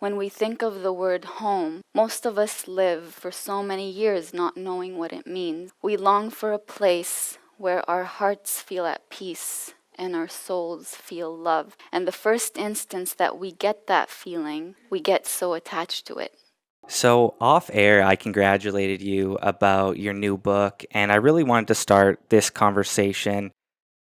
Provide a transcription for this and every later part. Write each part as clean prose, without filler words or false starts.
When we think of the word home, most of us live for so many years not knowing what it means. We long for a place where our hearts feel at peace and our souls feel love. And the first instance that we get that feeling, we get so attached to it. So, off air, I congratulated you about your new book, and I really wanted to start this conversation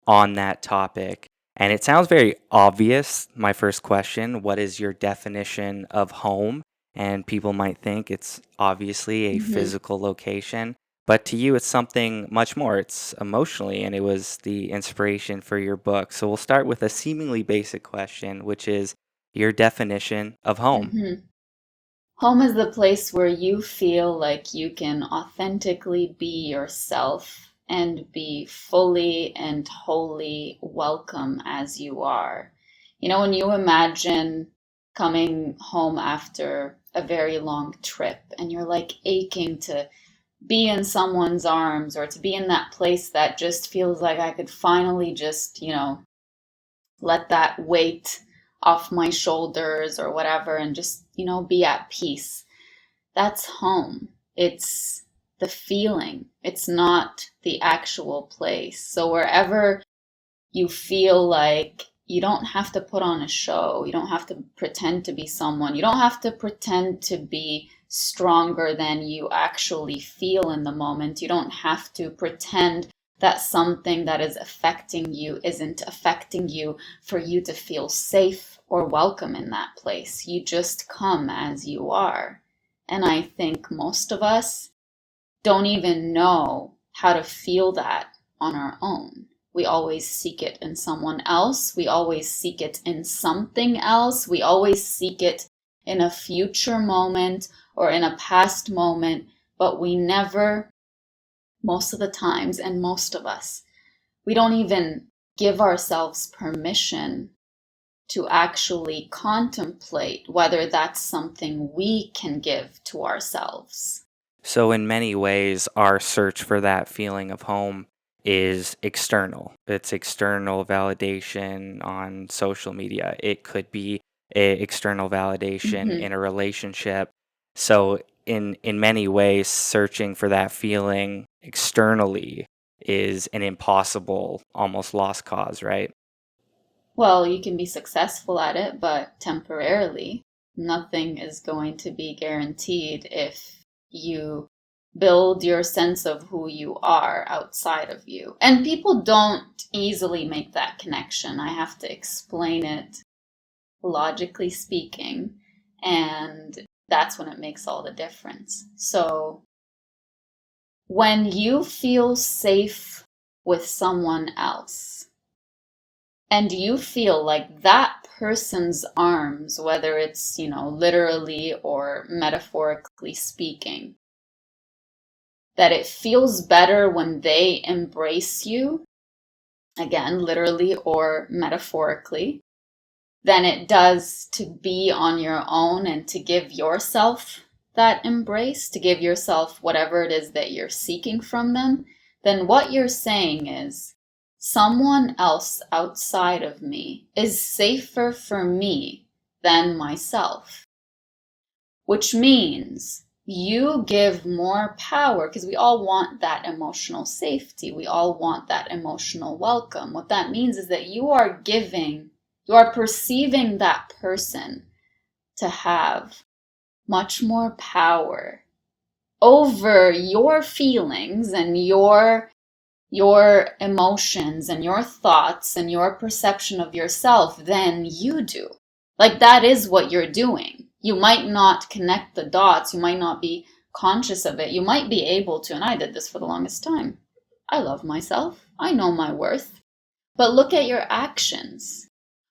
on that topic. And it sounds very obvious. My first question: what is your definition of home? And people might think it's obviously a Mm-hmm. physical location, but to you, it's something much more. It's emotionally, and it was the inspiration for your book. So, we'll start with a seemingly basic question, which is your definition of home. Mm-hmm. Home is the place where you feel like you can authentically be yourself and be fully and wholly welcome as you are. You know, when you imagine coming home after a very long trip and you're like aching to be in someone's arms or to be in that place that just feels like I could finally just, let that weight off my shoulders or whatever and just, be at peace. That's home. It's the feeling. It's not the actual place. So wherever you feel like you don't have to put on a show, you don't have to pretend to be someone, you don't have to pretend to be stronger than you actually feel in the moment. You don't have to pretend that something that is affecting you isn't affecting you for you to feel safe or welcome in that place. You just come as you are. And I think most of us don't even know how to feel that on our own. We always seek it in someone else. We always seek it in something else. We always seek it in a future moment or in a past moment, but we never, most of the times, and most of us, we don't even give ourselves permission to actually contemplate whether that's something we can give to ourselves. So, in many ways, our search for that feeling of home is external. It's external validation on social media. It could be external validation Mm-hmm. in a relationship. So, in many ways, searching for that feeling externally is an impossible, almost lost cause, right? Well, you can be successful at it, but temporarily. Nothing is going to be guaranteed if you build your sense of who you are outside of you. And people don't easily make that connection. I have to explain it logically speaking, and that's when it makes all the difference. So, when you feel safe with someone else, and you feel like that person's arms, whether it's, literally or metaphorically speaking, that it feels better when they embrace you, again, literally or metaphorically, than it does to be on your own and to give yourself that embrace, to give yourself whatever it is that you're seeking from them, then what you're saying is, someone else outside of me is safer for me than myself. Which means you give more power, because we all want that emotional safety. We all want that emotional welcome. What that means is that you are perceiving that person to have much more power over your feelings and your emotions and your thoughts and your perception of yourself than you do. Like, that is what you're doing. You might not connect the dots. You might not be conscious of it. You might be able to, and I did this for the longest time. I love myself. I know my worth. But look at your actions.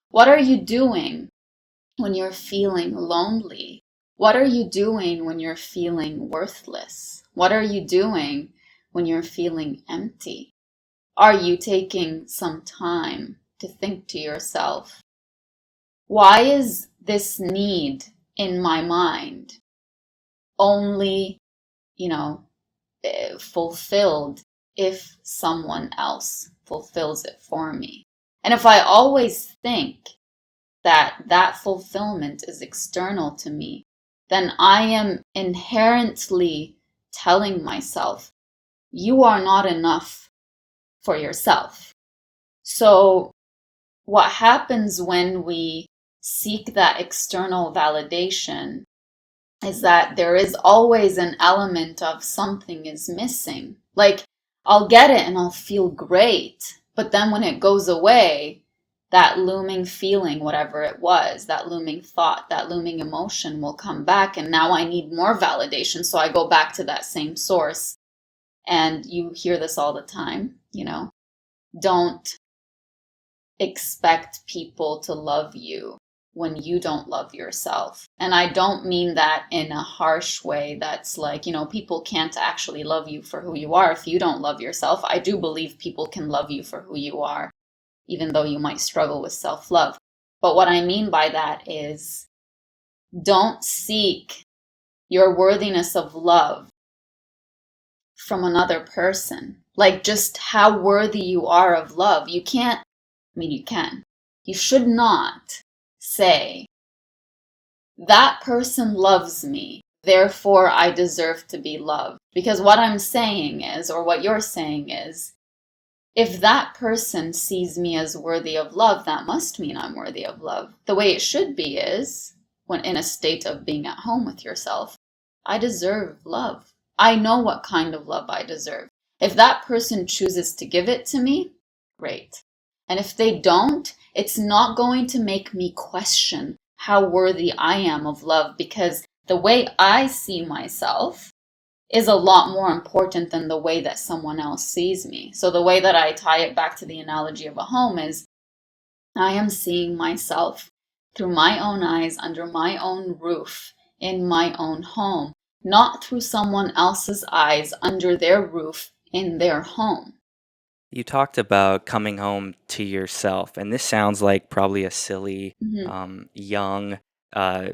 What are you doing when you're feeling lonely? What are you doing when you're feeling worthless? What are you doing when you're feeling empty? Are you taking some time to think to yourself, why is this need in my mind only, fulfilled if someone else fulfills it for me? And if I always think that that fulfillment is external to me, then I am inherently telling myself, you are not enough for yourself. So what happens when we seek that external validation is that there is always an element of something is missing. Like, I'll get it and I'll feel great, but then when it goes away, that looming feeling, whatever it was, that looming thought, that looming emotion will come back, and now I need more validation. So I go back to that same source. And you hear this all the time, don't expect people to love you when you don't love yourself. And I don't mean that in a harsh way that's like, people can't actually love you for who you are if you don't love yourself. I do believe people can love you for who you are, even though you might struggle with self-love. But what I mean by that is, don't seek your worthiness of love from another person. Like, just how worthy you are of love. You can't, you can. You should not say, that person loves me, therefore I deserve to be loved. Because what I'm saying is, or what you're saying is, if that person sees me as worthy of love, that must mean I'm worthy of love. The way it should be is, when in a state of being at home with yourself, I deserve love. I know what kind of love I deserve. If that person chooses to give it to me, great. And if they don't, it's not going to make me question how worthy I am of love, because the way I see myself is a lot more important than the way that someone else sees me. So the way that I tie it back to the analogy of a home is, I am seeing myself through my own eyes, under my own roof, in my own home, not through someone else's eyes, under their roof, in their home. You talked about coming home to yourself, and this sounds like probably a silly, young, uh,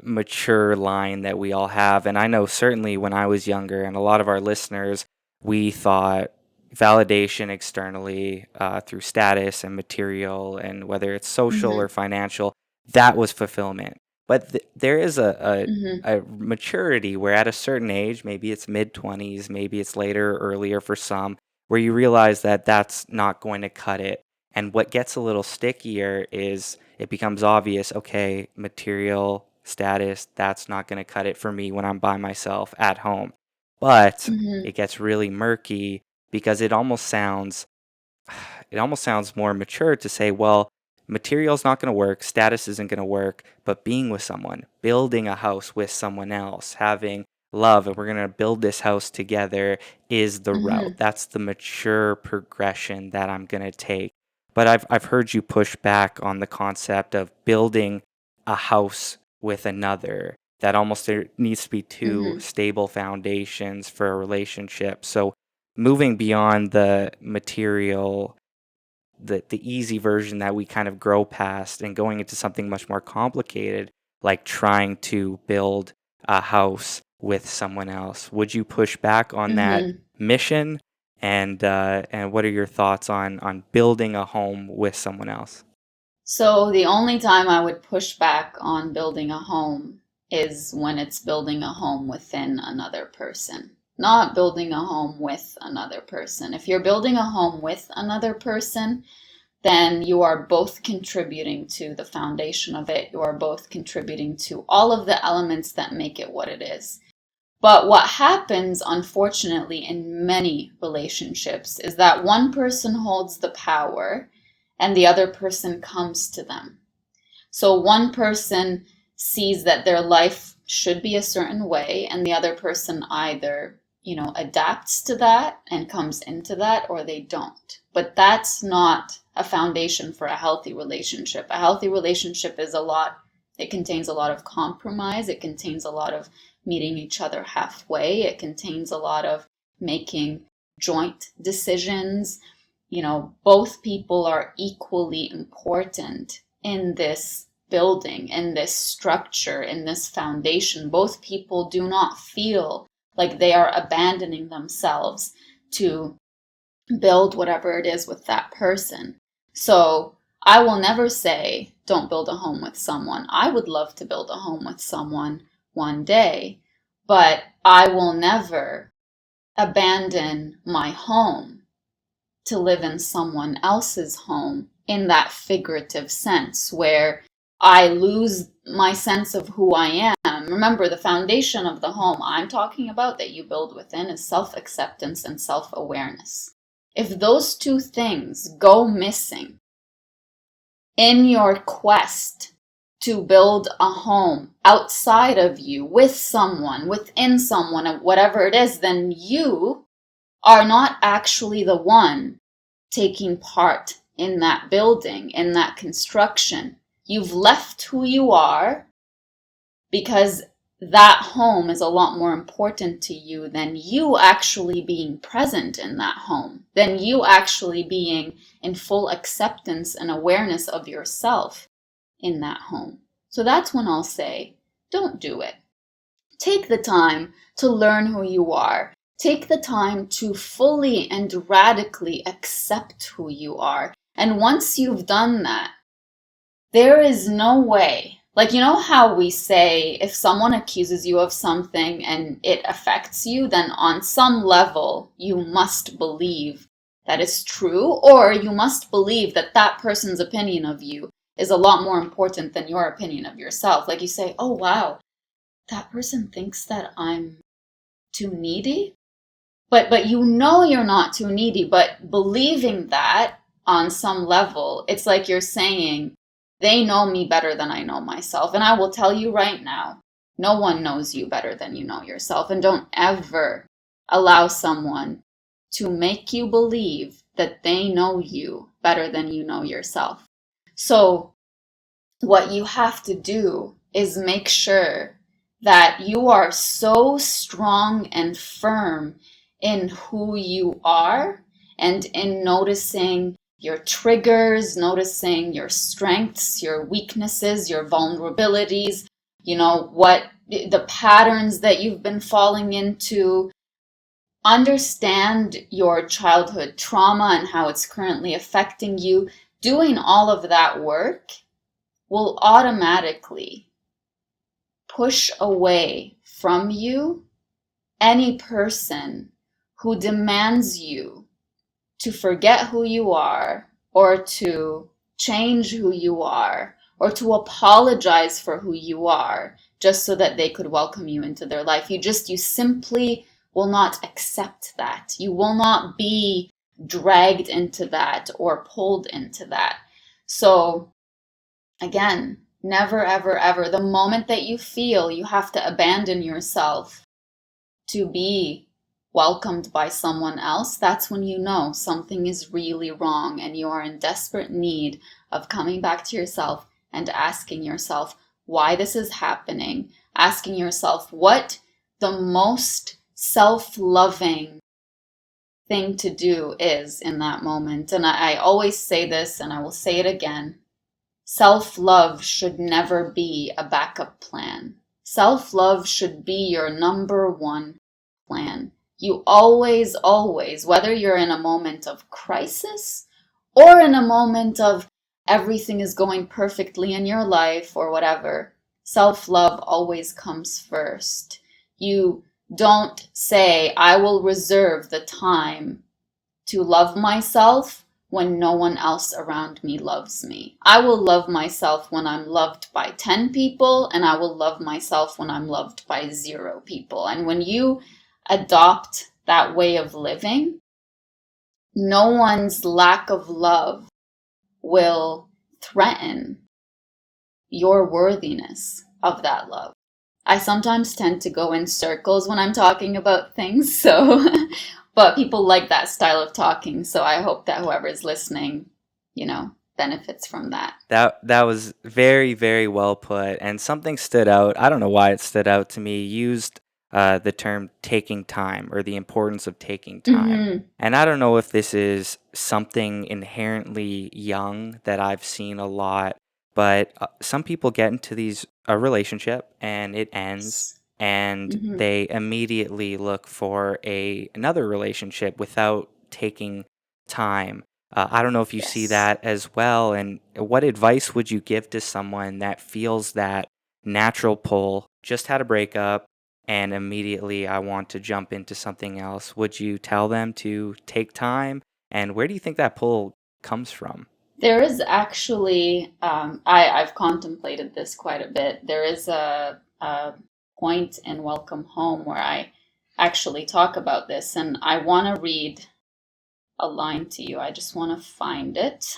mature line that we all have. And I know certainly when I was younger, and a lot of our listeners, we thought validation externally through status and material, and whether it's social or Mm-hmm. financial, that was fulfillment. But there is Mm-hmm. a maturity where at a certain age, maybe it's mid 20s, maybe it's later or earlier for some, where you realize that that's not going to cut it. And what gets a little stickier is it becomes obvious, okay, material status, that's not going to cut it for me when I'm by myself at home. But Mm-hmm. it gets really murky because it almost sounds more mature to say, well, material's not going to work, status isn't going to work, but being with someone, building a house with someone else, having love, and we're going to build this house together is the route. Mm-hmm. That's the mature progression that I'm going to take. But I've heard you push back on the concept of building a house with another. That almost there needs to be two Mm-hmm. stable foundations for a relationship. So moving beyond the material, the easy version that we kind of grow past and going into something much more complicated, like trying to build a house with someone else. Would you push back on that Mm-hmm. mission? And what are your thoughts on building a home with someone else? So the only time I would push back on building a home is when it's building a home within another person, not building a home with another person. If you're building a home with another person, then you are both contributing to the foundation of it. You are both contributing to all of the elements that make it what it is. But what happens, unfortunately, in many relationships is that one person holds the power and the other person comes to them. So one person sees that their life should be a certain way, and the other person either, adapts to that and comes into that, or they don't. But that's not a foundation for a healthy relationship. A healthy relationship it contains a lot of compromise. It contains a lot of meeting each other halfway. It contains a lot of making joint decisions. Both people are equally important in this building, in this structure, in this foundation. Both people do not feel like they are abandoning themselves to build whatever it is with that person. So I will never say, don't build a home with someone. I would love to build a home with someone one day, but I will never abandon my home to live in someone else's home in that figurative sense where I lose my sense of who I am. Remember, the foundation of the home I'm talking about that you build within is self-acceptance and self-awareness. If those two things go missing in your quest to build a home outside of you, with someone, within someone, whatever it is, then you are not actually the one taking part in that building, in that construction. You've left who you are because that home is a lot more important to you than you actually being present in that home, than you actually being in full acceptance and awareness of yourself in that home. So that's when I'll say, don't do it. Take the time to learn who you are. Take the time to fully and radically accept who you are. And once you've done that, there is no way. Like, you know how we say if someone accuses you of something and it affects you, then on some level you must believe that it's true, or you must believe that that person's opinion of you is a lot more important than your opinion of yourself. Like you say, oh wow, that person thinks that I'm too needy. But you know you're not too needy, but believing that on some level, it's like you're saying, they know me better than I know myself. And I will tell you right now, no one knows you better than you know yourself. And don't ever allow someone to make you believe that they know you better than you know yourself. So what you have to do is make sure that you are so strong and firm in who you are and in noticing your triggers, noticing your strengths, your weaknesses, your vulnerabilities, what the patterns that you've been falling into. Understand your childhood trauma and how it's currently affecting you. Doing all of that work will automatically push away from you any person who demands you to forget who you are, or to change who you are, or to apologize for who you are just so that they could welcome you into their life. You simply will not accept that. You will not be dragged into that or pulled into that. So again, never, ever, ever, the moment that you feel you have to abandon yourself to be welcomed by someone else, that's when you know something is really wrong and you are in desperate need of coming back to yourself and asking yourself why this is happening, asking yourself what the most self-loving thing to do is in that moment. And I always say this, and I will say it again. Self-love should never be a backup plan. Self-love should be your number one plan. You always, whether you're in a moment of crisis or in a moment of everything is going perfectly in your life or whatever, self-love always comes first. You don't say, I will reserve the time to love myself when no one else around me loves me. I will love myself when I'm loved by 10 people, and I will love myself when I'm loved by 0 people. And when you adopt that way of living, no one's lack of love will threaten your worthiness of that love. I sometimes tend to go in circles when I'm talking about things, so but people like that style of talking, so I hope that whoever's listening, benefits from that. That was very, very well put, and something stood out. I don't know why it stood out to me. You used the term taking time, or the importance of taking time. Mm-hmm. And I don't know if this is something inherently young that I've seen a lot, but some people get into a relationship and it ends, and Mm-hmm. they immediately look for another relationship without taking time. I don't know if you see Yes. that as well. And what advice would you give to someone that feels that natural pull, just had a breakup, and immediately I want to jump into something else? Would you tell them to take time? And where do you think that pull comes from? There is actually, I've contemplated this quite a bit. There is a point in Welcome Home where I actually talk about this, and I want to read a line to you. I just want to find it.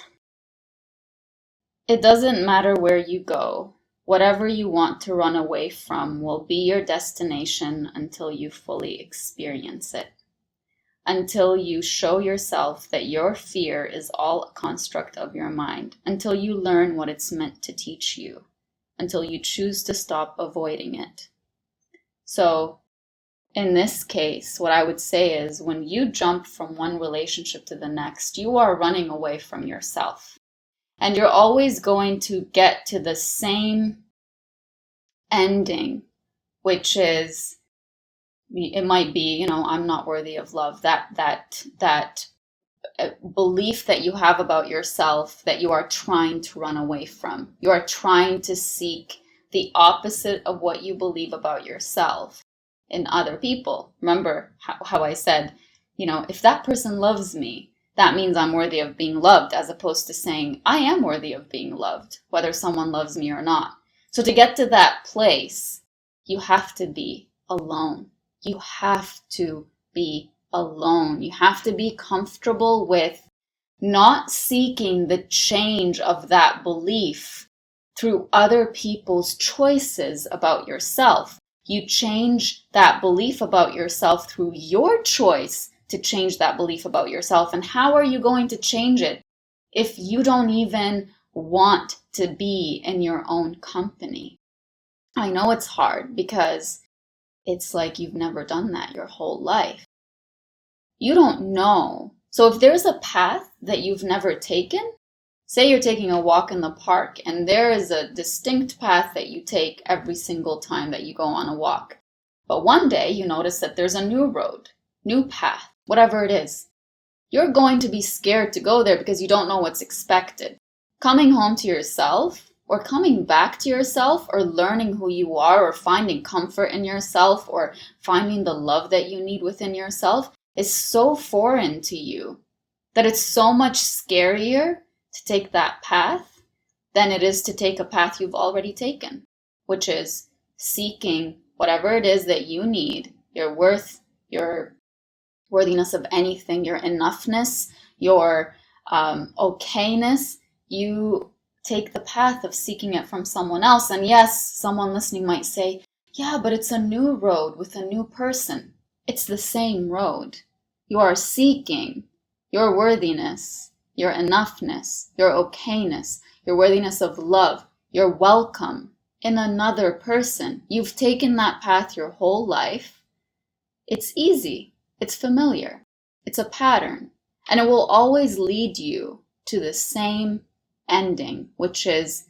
It doesn't matter where you go. Whatever you want to run away from will be your destination until you fully experience it. Until you show yourself that your fear is all a construct of your mind. Until you learn what it's meant to teach you. Until you choose to stop avoiding it. So, in this case, what I would say is when you jump from one relationship to the next, you are running away from yourself. And you're always going to get to the same ending, which is, it might be, I'm not worthy of love. That belief that you have about yourself that you are trying to run away from. You are trying to seek the opposite of what you believe about yourself in other people. Remember how I said, if that person loves me, that means I'm worthy of being loved, as opposed to saying I am worthy of being loved, whether someone loves me or not. So to get to that place, you have to be alone. You have to be alone. You have to be comfortable with not seeking the change of that belief through other people's choices about yourself. You change that belief about yourself through your choice to change that belief about yourself. And how are you going to change it if you don't even want to be in your own company? I know it's hard because it's like you've never done that your whole life. You don't know. So if there's a path that you've never taken, say you're taking a walk in the park and there is a distinct path that you take every single time that you go on a walk. But one day you notice that there's a new road, new path, whatever it is. You're going to be scared to go there because you don't know what's expected. Coming home to yourself, or coming back to yourself, or learning who you are, or finding comfort in yourself, or finding the love that you need within yourself is so foreign to you that it's so much scarier to take that path than it is to take a path you've already taken, which is seeking whatever it is that you need, your worth, your worthiness of anything, your enoughness, your okayness. You take the path of seeking it from someone else. And yes, someone listening might say, yeah, but it's a new road with a new person. It's the same road. You are seeking your worthiness, your enoughness, your okayness, your worthiness of love, your welcome in another person. You've taken that path your whole life. It's easy. It's familiar. It's a pattern. And it will always lead you to the same ending, which is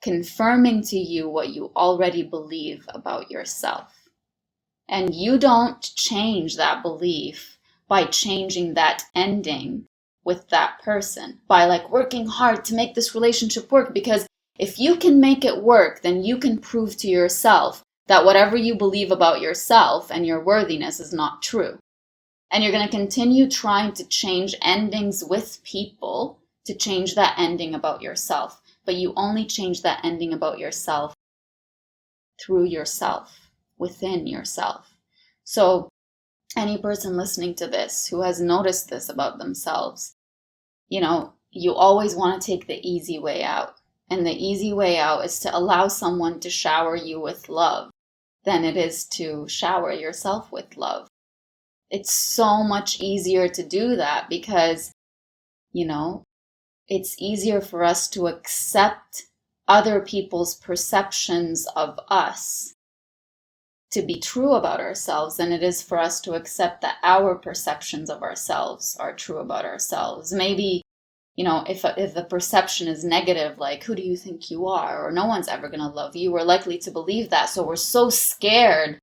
confirming to you what you already believe about yourself. And you don't change that belief by changing that ending with that person, by working hard to make this relationship work. Because if you can make it work, then you can prove to yourself that whatever you believe about yourself and your worthiness is not true. And you're going to continue trying to change endings with people to change that ending about yourself. But you only change that ending about yourself through yourself, within yourself. So any person listening to this who has noticed this about themselves, you always want to take the easy way out. And the easy way out is to allow someone to shower you with love than it is to shower yourself with love. It's so much easier to do that because, it's easier for us to accept other people's perceptions of us to be true about ourselves than it is for us to accept that our perceptions of ourselves are true about ourselves. Maybe, if the perception is negative, like, who do you think you are? Or no one's ever going to love you, we're likely to believe that. So we're so scared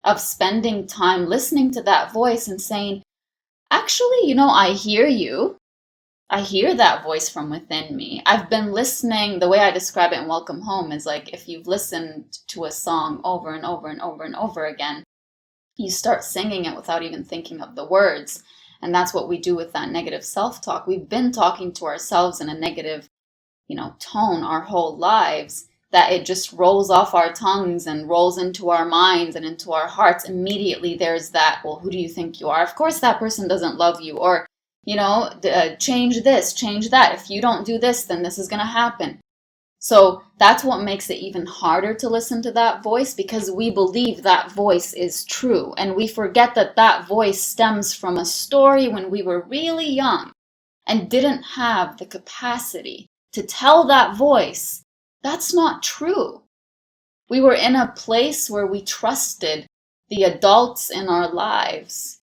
of spending time listening to that voice and saying, actually, I hear you. I hear that voice from within me. I've been listening, the way I describe it in Welcome Home is like if you've listened to a song over and over and over and over again, you start singing it without even thinking of the words. And that's what we do with that negative self-talk. We've been talking to ourselves in a negative, tone our whole lives, that it just rolls off our tongues and rolls into our minds and into our hearts. Immediately there's that, well, who do you think you are? Of course that person doesn't love you. Or, change this, change that. If you don't do this, then this is going to happen. So that's what makes it even harder to listen to that voice, because we believe that voice is true. And we forget that that voice stems from a story when we were really young and didn't have the capacity to tell that voice, that's not true. We were in a place where we trusted the adults in our lives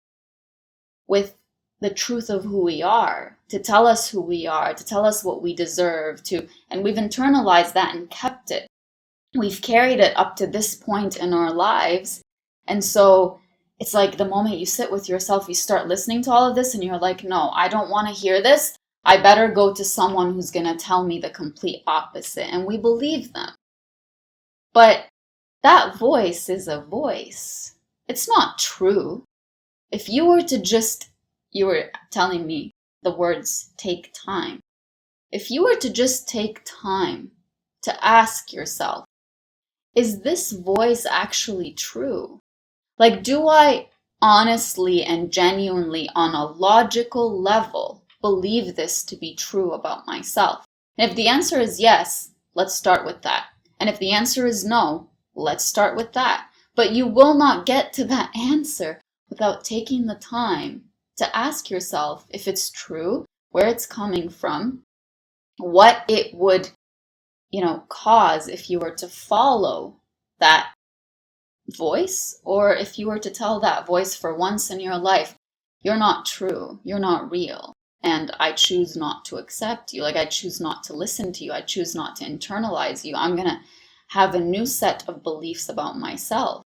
with the truth of who we are, to tell us who we are, to tell us what we deserve to, and we've internalized that and kept it. We've carried it up to this point in our lives. And so it's like the moment you sit with yourself, you start listening to all of this and you're like, no, I don't want to hear this. I better go to someone who's going to tell me the complete opposite. And we believe them. But that voice is a voice. It's not true. If you were to just, you were telling me the words take time. If you were to just take time to ask yourself, is this voice actually true? Like, do I honestly and genuinely on a logical level believe this to be true about myself? And if the answer is yes, let's start with that. And if the answer is no, let's start with that. But you will not get to that answer without taking the time to ask yourself if it's true, where it's coming from, what it would, cause if you were to follow that voice, or if you were to tell that voice for once in your life, you're not true, you're not real, and I choose not to accept you. Like, I choose not to listen to you. I choose not to internalize you. I'm going to have a new set of beliefs about myself.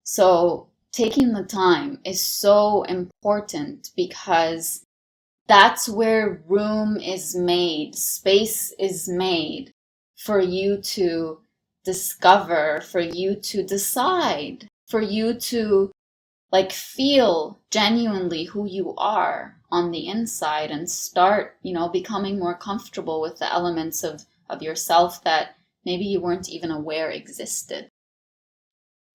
So taking the time is so important, because that's where room is made, space is made for you to discover, for you to decide, for you to feel genuinely who you are on the inside and start, becoming more comfortable with the elements of yourself that maybe you weren't even aware existed.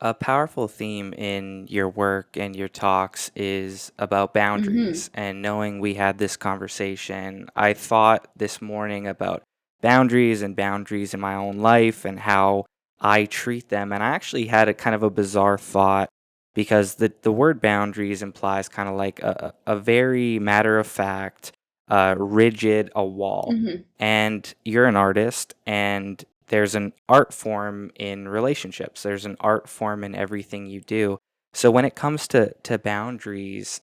A powerful theme in your work and your talks is about Mm-hmm. boundaries. And knowing we had this conversation, I thought this morning about boundaries and boundaries in my own life and how I treat them. And I actually had a kind of a bizarre thought, because the word boundaries implies kind of like a very matter of fact, rigid, a wall. Mm-hmm. And you're an artist, and there's an art form in relationships. There's an art form in everything you do. So when it comes to boundaries,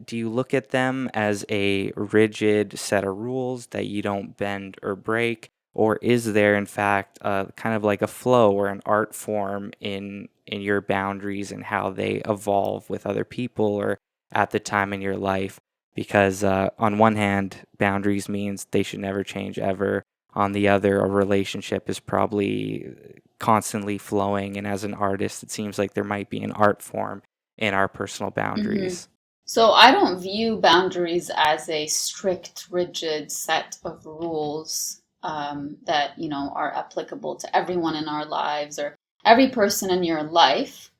do you look at them as a rigid set of rules that you don't bend or break? Or is there, in fact, kind of like a flow or an art form in your boundaries and how they evolve with other people or at the time in your life? Because on one hand, boundaries means they should never change ever. On the other, a relationship is probably constantly flowing. And as an artist, it seems like there might be an art form in our personal Mm-hmm. boundaries. So I don't view boundaries as a strict, rigid set of rules that, are applicable to everyone in our lives, or every person in your life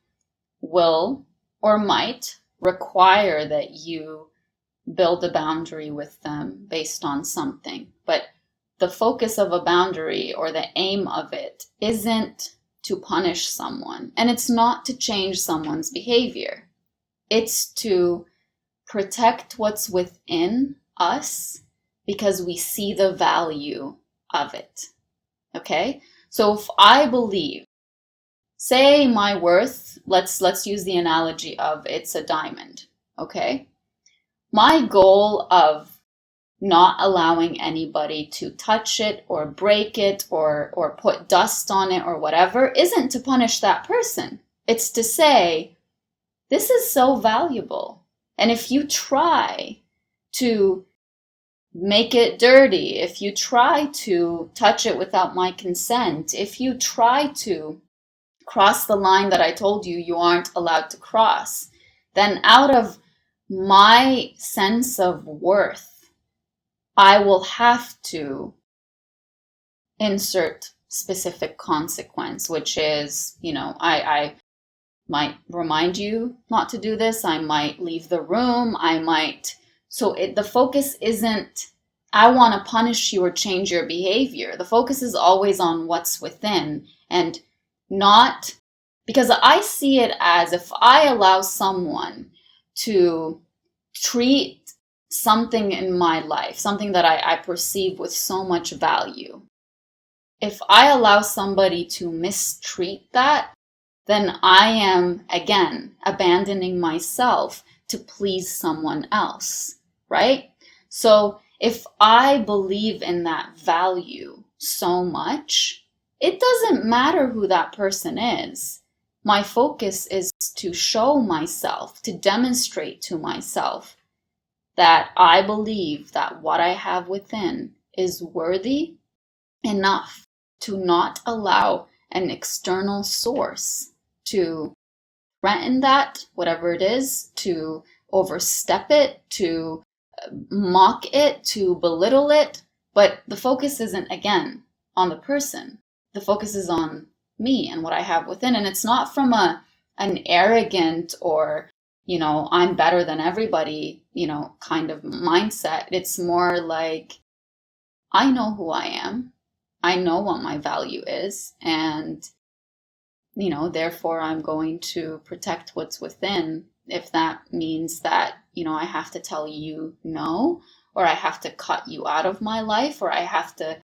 will or might require that you build a boundary with them based on something. But the focus of a boundary, or the aim of it, isn't to punish someone, and it's not to change someone's behavior. It's to protect what's within us because we see the value of it. Okay? So if I believe, say my worth, let's use the analogy of it's a diamond. Okay? My goal of not allowing anybody to touch it or break it or put dust on it or whatever isn't to punish that person. It's to say, this is so valuable. And if you try to make it dirty, if you try to touch it without my consent, if you try to cross the line that I told you you aren't allowed to cross, then out of my sense of worth, I will have to insert specific consequence, which is, I might remind you not to do this. I might leave the room. The focus isn't, I want to punish you or change your behavior. The focus is always on what's within, and not, because I see it as, if I allow someone to treat something in my life, something that I perceive with so much value, if I allow somebody to mistreat that, then I am, again, abandoning myself to please someone else, right? So if I believe in that value so much, it doesn't matter who that person is. My focus is to show myself, to demonstrate to myself that I believe that what I have within is worthy enough to not allow an external source to threaten that, whatever it is, to overstep it, to mock it, to belittle it. But the focus isn't, again, on the person. The focus is on me and what I have within. And it's not from an arrogant or, I'm better than everybody, kind of mindset. It's more like, I know who I am. I know what my value is. And therefore I'm going to protect what's within. If that means that, I have to tell you no, or I have to cut you out of my life, or I have to,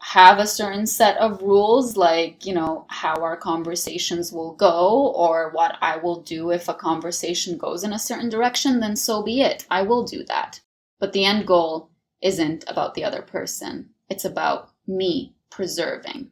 have a certain set of rules, like, how our conversations will go, or what I will do if a conversation goes in a certain direction, then so be it. I will do that. But the end goal isn't about the other person. It's about me preserving.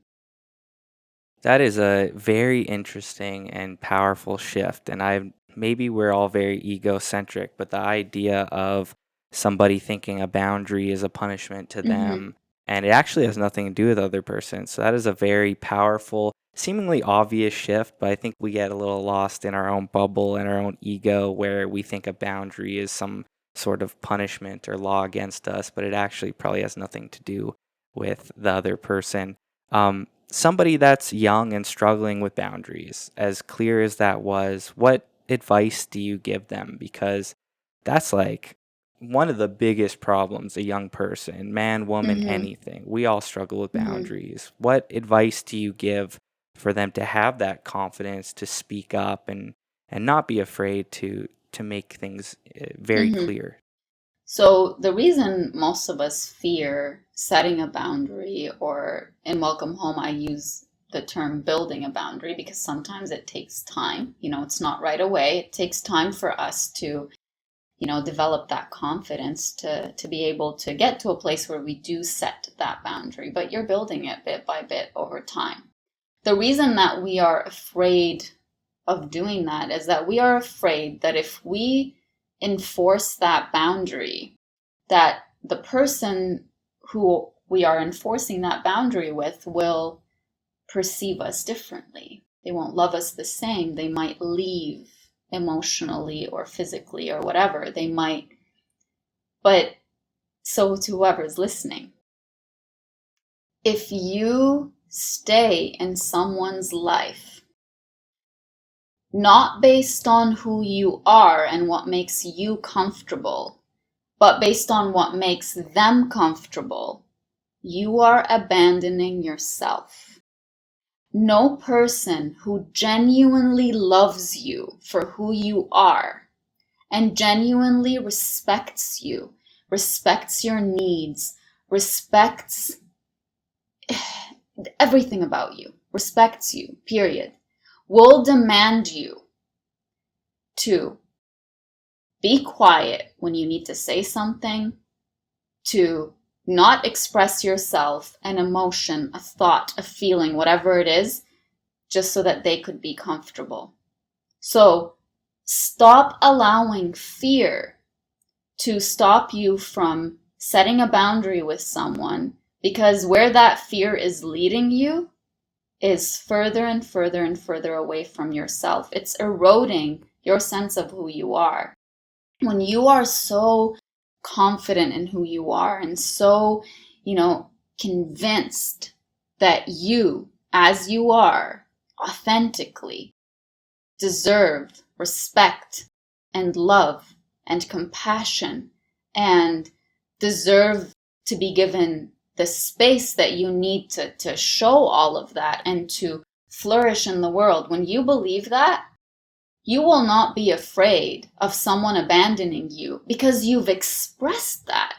That is a very interesting and powerful shift. And maybe we're all very egocentric, but the idea of somebody thinking a boundary is a punishment to Mm-hmm. them, and it actually has nothing to do with the other person. So that is a very powerful, seemingly obvious shift, but I think we get a little lost in our own bubble and our own ego where we think a boundary is some sort of punishment or law against us, but it actually probably has nothing to do with the other person. Somebody that's young and struggling with boundaries, as clear as that was, what advice do you give them? Because that's like one of the biggest problems a young person, man, woman, Mm-hmm. anything. We all struggle with Mm-hmm. boundaries. What advice do you give for them to have that confidence to speak up and not be afraid to make things very Mm-hmm. clear? So the reason most of us fear setting a boundary, or in Welcome Home, I use the term building a boundary, because sometimes it takes time. It's not right away. It takes time for us to, develop that confidence to be able to get to a place where we do set that boundary. But you're building it bit by bit over time. The reason that we are afraid of doing that is that we are afraid that if we enforce that boundary, that the person who we are enforcing that boundary with will perceive us differently. They won't love us the same. They might leave emotionally or physically or whatever. They might. But so, to whoever's listening, if you stay in someone's life not based on who you are and what makes you comfortable, but based on what makes them comfortable, you are abandoning yourself. No person who genuinely loves you for who you are and genuinely respects you, respects your needs, respects everything about you, respects you, period, will demand you to be quiet when you need to say something, to not express yourself, an emotion, a thought, a feeling, whatever it is, just so that they could be comfortable. So stop allowing fear to stop you from setting a boundary with someone, because where that fear is leading you is further and further and further away from yourself. It's eroding your sense of who you are. When you are so confident in who you are and so, convinced that you, as you are, authentically deserve respect and love and compassion and deserve to be given the space that you need to show all of that and to flourish in the world. When you believe that, you will not be afraid of someone abandoning you because you've expressed that.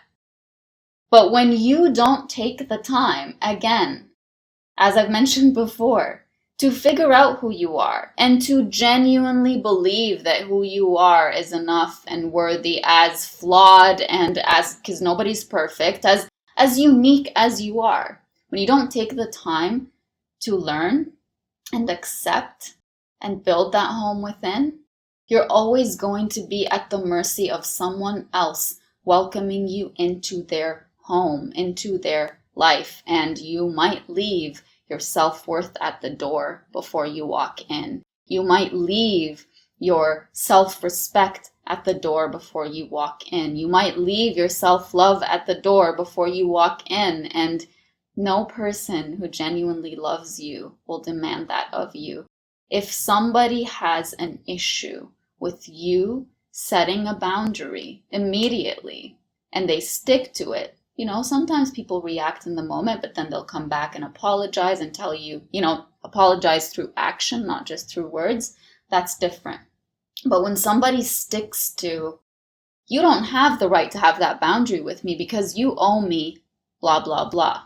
But when you don't take the time, again, as I've mentioned before, to figure out who you are and to genuinely believe that who you are is enough and worthy, as flawed and because nobody's perfect, as unique as you are. When you don't take the time to learn and accept and build that home within, you're always going to be at the mercy of someone else welcoming you into their home, into their life, and you might leave your self-worth at the door before you walk in. You might leave your self-respect at the door before you walk in. You might leave your self-love at the door before you walk in, and no person who genuinely loves you will demand that of you. If somebody has an issue with you setting a boundary immediately and they stick to it, sometimes people react in the moment, but then they'll come back and apologize and tell you, apologize through action, not just through words. That's different. But when somebody sticks to, you don't have the right to have that boundary with me because you owe me blah, blah, blah.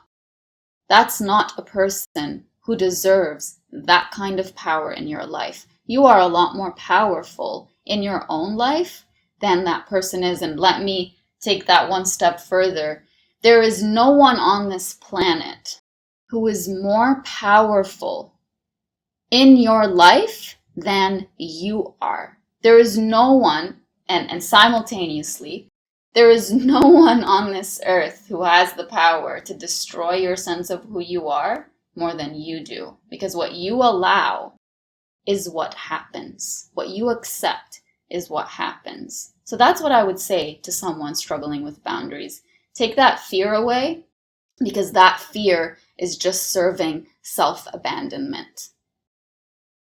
That's not a person who deserves that kind of power in your life. You are a lot more powerful in your own life than that person is. And let me take that one step further. There is no one on this planet who is more powerful in your life than you are. There is no one, and simultaneously, there is no one on this earth who has the power to destroy your sense of who you are more than you do. Because what you allow is what happens. What you accept is what happens. So that's what I would say to someone struggling with boundaries. Take that fear away, because that fear is just serving self-abandonment.